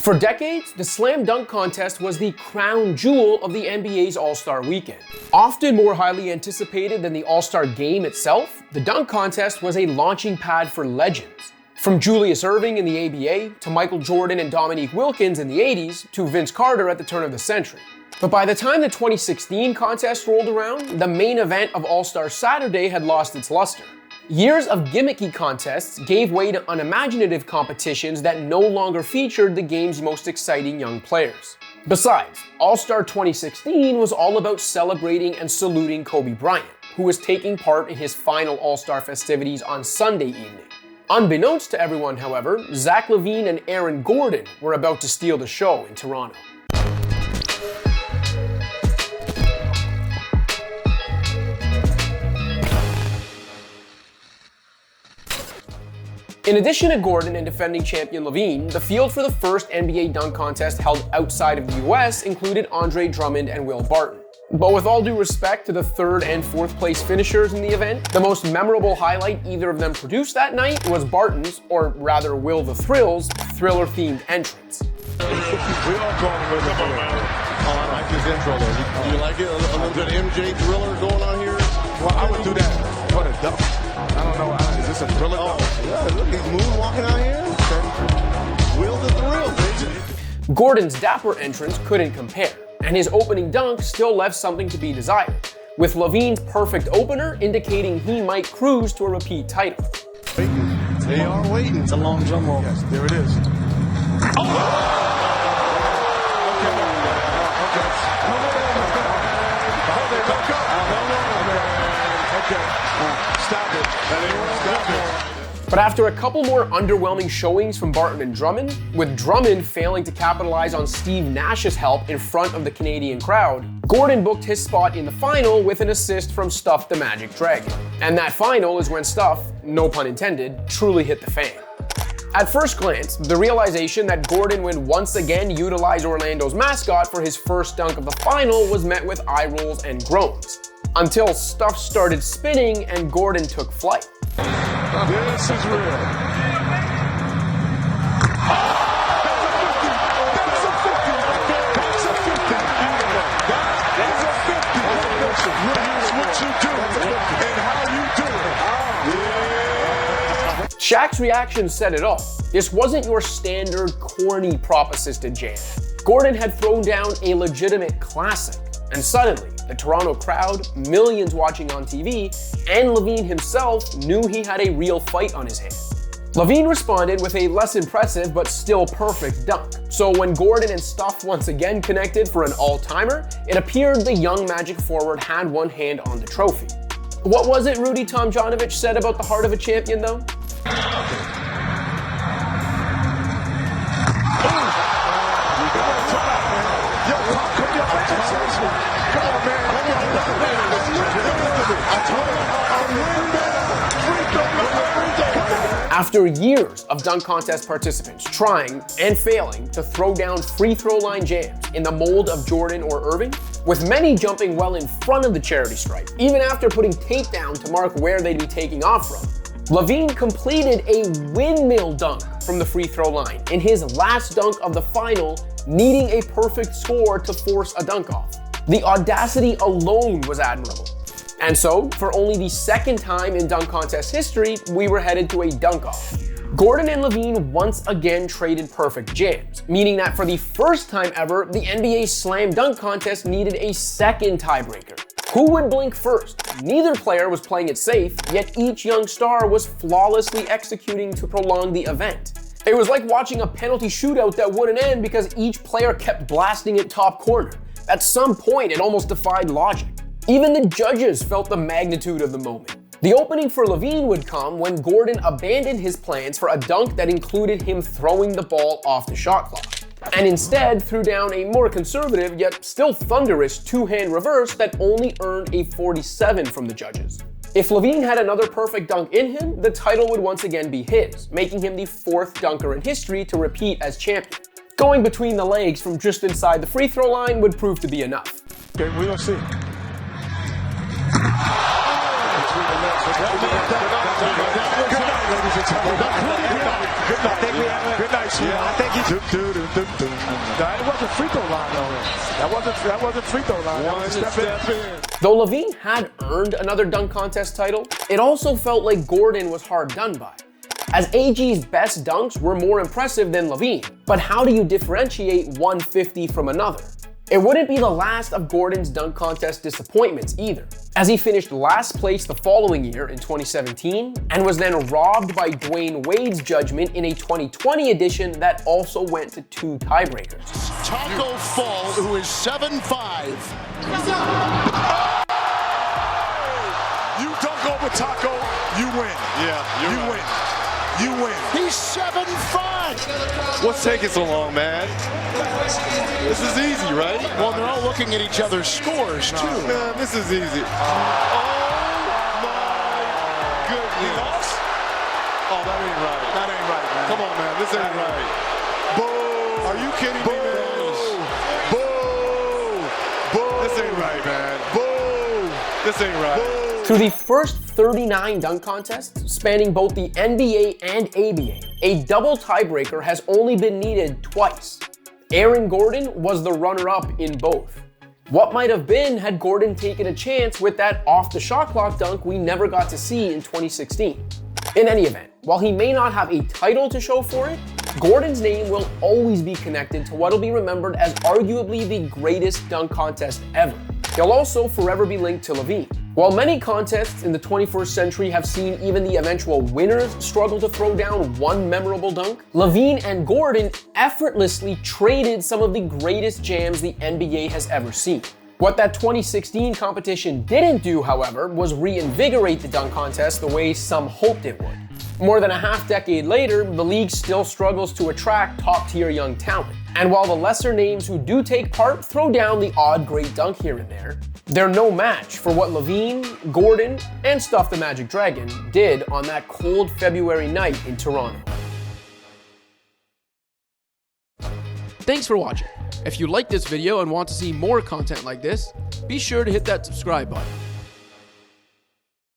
For decades, the slam dunk contest was the crown jewel of the NBA's All-Star Weekend. Often more highly anticipated than the All-Star game itself, the dunk contest was a launching pad for legends. From Julius Erving in the ABA, to Michael Jordan and Dominique Wilkins in the 80s, to Vince Carter at the turn of the century. But by the time the 2016 contest rolled around, the main event of All-Star Saturday had lost its luster. Years of gimmicky contests gave way to unimaginative competitions that no longer featured the game's most exciting young players. Besides, All-Star 2016 was all about celebrating and saluting Kobe Bryant, who was taking part in his final All-Star festivities on Sunday evening. Unbeknownst to everyone, however, LaVine and Aaron Gordon were about to steal the show in Toronto. In addition to Gordon and defending champion LaVine, the field for the first NBA dunk contest held outside of the US included Andre Drummond and Will Barton. But with all due respect to the third and fourth place finishers in the event, the most memorable highlight either of them produced that night was Barton's, or rather Will the Thrill's, Thriller-themed entrance. We all call him Will the Thriller. Oh, I like his intro though. Do you like it? A little bit of MJ Thriller going on here? Well, I would do that. What a dunk. I don't know. Is this a Thriller? Oh, yeah, look, he's moonwalking out here. Okay. Will the Thrill, baby. Gordon's dapper entrance couldn't compare, and his opening dunk still left something to be desired, with LaVine's perfect opener indicating he might cruise to a repeat title. They are waiting. It's a long drum roll. Yes, there it is. Oh! But after a couple more underwhelming showings from Barton and Drummond, with Drummond failing to capitalize on Steve Nash's help in front of the Canadian crowd, Gordon booked his spot in the final with an assist from Stuff the Magic Dragon. And that final is when Stuff, no pun intended, truly hit the fan. At first glance, the realization that Gordon would once again utilize Orlando's mascot for his first dunk of the final was met with eye rolls and groans, until Stuff started spinning and Gordon took flight. This is real. Shaq's reaction said it all. This wasn't your standard corny prop-assisted jam. Gordon had thrown down a legitimate classic, and suddenly, the Toronto crowd, millions watching on TV, and LaVine himself knew he had a real fight on his hands. LaVine responded with a less impressive but still perfect dunk. So when Gordon and Stuff once again connected for an all-timer, it appeared the young Magic forward had one hand on the trophy. What was it Rudy Tomjanovich said about the heart of a champion though? After years of dunk contest participants trying and failing to throw down free throw line jams in the mold of Jordan or Irving, with many jumping well in front of the charity stripe, even after putting tape down to mark where they'd be taking off from, LaVine completed a windmill dunk from the free throw line in his last dunk of the final, needing a perfect score to force a dunk off. The audacity alone was admirable. And so, for only the second time in dunk contest history, we were headed to a dunk-off. Gordon and LaVine once again traded perfect jams, meaning that for the first time ever, the NBA slam dunk contest needed a second tiebreaker. Who would blink first? Neither player was playing it safe, yet each young star was flawlessly executing to prolong the event. It was like watching a penalty shootout that wouldn't end because each player kept blasting it top corner. At some point, it almost defied logic. Even the judges felt the magnitude of the moment. The opening for LaVine would come when Gordon abandoned his plans for a dunk that included him throwing the ball off the shot clock, and instead threw down a more conservative yet still thunderous two-hand reverse that only earned a 47 from the judges. If LaVine had another perfect dunk in him, the title would once again be his, making him the fourth dunker in history to repeat as champion. Going between the legs from just inside the free throw line would prove to be enough. Okay, we're gonna see. Good night. I think he's That wasn't free throw line, though. That wasn't free throw line. That was a step in. Though LaVine had earned another dunk contest title, it also felt like Gordon was hard done by, as AG's best dunks were more impressive than LaVine. But how do you differentiate 150 from another? It wouldn't be the last of Gordon's dunk contest disappointments either, as he finished last place the following year in 2017 and was then robbed by Dwayne Wade's judgment in a 2020 edition that also went to 2 tiebreakers. Taco Fall, who is 7'5". You dunk over Taco, you win. Yeah, You win. You win. He's 7'5". What's taking so long, man? This is easy, right? Well, they're all looking at each other's scores, too. Man, this is easy. Oh, my goodness. Oh, that ain't right. That ain't right, man. Come on, man. This ain't right. Boo! Are you kidding me, man? Boo! Boo! This ain't right, man. Boo! This ain't right. Through the first 39 dunk contests spanning both the NBA and ABA, a double tiebreaker has only been needed twice. Aaron Gordon was the runner-up in both. What might have been had Gordon taken a chance with that off-the-shot clock dunk we never got to see in 2016. In any event, while he may not have a title to show for it, Gordon's name will always be connected to what will be remembered as arguably the greatest dunk contest ever. He'll also forever be linked to LaVine. While many contests in the 21st century have seen even the eventual winners struggle to throw down one memorable dunk, LaVine and Gordon effortlessly traded some of the greatest jams the NBA has ever seen. What that 2016 competition didn't do, however, was reinvigorate the dunk contest the way some hoped it would. More than a half-decade later, the league still struggles to attract top-tier young talent. And while the lesser names who do take part throw down the odd great dunk here and there, they're no match for what LaVine, Gordon, and Stuff the Magic Dragon did on that cold February night in Toronto. Thanks for watching. If you liked this video and want to see more content like this, be sure to hit that subscribe button.